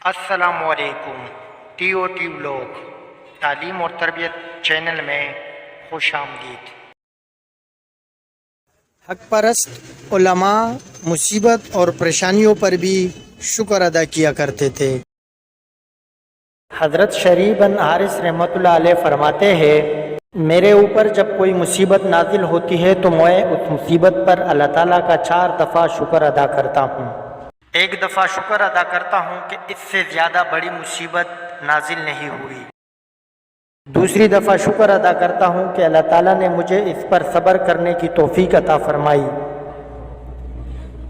السلام علیکم TOT blog تعلیم اور تربیت چینل میں خوش آمدید۔ حق پرست علماء مصیبت اور پریشانیوں پر بھی شکر ادا کیا کرتے تھے۔ حضرت شریح بن حارث رحمۃ اللہ علیہ فرماتے ہیں، میرے اوپر جب کوئی مصیبت نازل ہوتی ہے تو میں اس مصیبت پر اللہ تعالیٰ کا 4 دفعہ شکر ادا کرتا ہوں۔ ایک دفعہ شکر ادا کرتا ہوں کہ اس سے زیادہ بڑی مصیبت نازل نہیں ہوئی۔ دوسری دفعہ شکر ادا کرتا ہوں کہ اللہ تعالیٰ نے مجھے اس پر صبر کرنے کی توفیق عطا فرمائی۔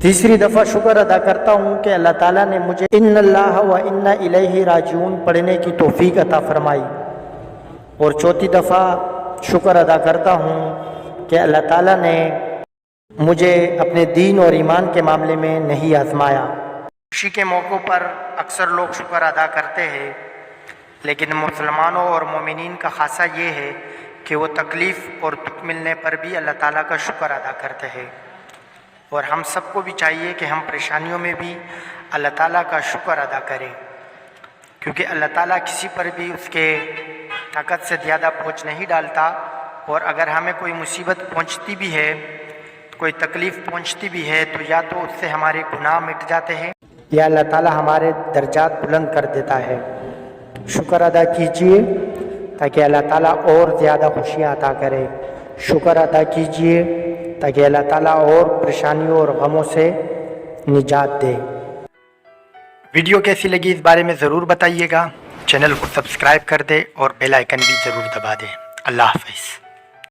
تیسری دفعہ شکر ادا کرتا ہوں کہ اللہ تعالیٰ نے مجھے ان اللہ و انا الیہ راجعون پڑھنے کی توفیق عطا فرمائی۔ اور چوتھی دفعہ شکر ادا کرتا ہوں کہ اللہ تعالیٰ نے مجھے اپنے دین اور ایمان کے معاملے میں نہیں آزمایا۔ خوشی کے موقعوں پر اکثر لوگ شکر ادا کرتے ہیں، لیکن مسلمانوں اور مومنین کا خاصہ یہ ہے کہ وہ تکلیف اور دکھ ملنے پر بھی اللہ تعالیٰ کا شکر ادا کرتے ہیں۔ اور ہم سب کو بھی چاہیے کہ ہم پریشانیوں میں بھی اللہ تعالیٰ کا شکر ادا کریں، کیونکہ اللہ تعالیٰ کسی پر بھی اس کے طاقت سے زیادہ بوجھ نہیں ڈالتا۔ اور اگر ہمیں کوئی مصیبت پہنچتی بھی ہے، کوئی تکلیف پہنچتی بھی ہے، تو یا تو اس سے ہمارے گناہ مٹ جاتے ہیں یا اللہ تعالیٰ ہمارے درجات بلند کر دیتا ہے۔ شکر ادا کیجئے تاکہ اللہ تعالیٰ اور زیادہ خوشیاں عطا کرے۔ شکر ادا کیجئے تاکہ اللہ تعالیٰ اور پریشانیوں اور غموں سے نجات دے۔ ویڈیو کیسی لگی اس بارے میں ضرور بتائیے گا۔ چینل کو سبسکرائب کر دے اور بیل آئیکن بھی ضرور دبا دے۔ اللہ حافظ۔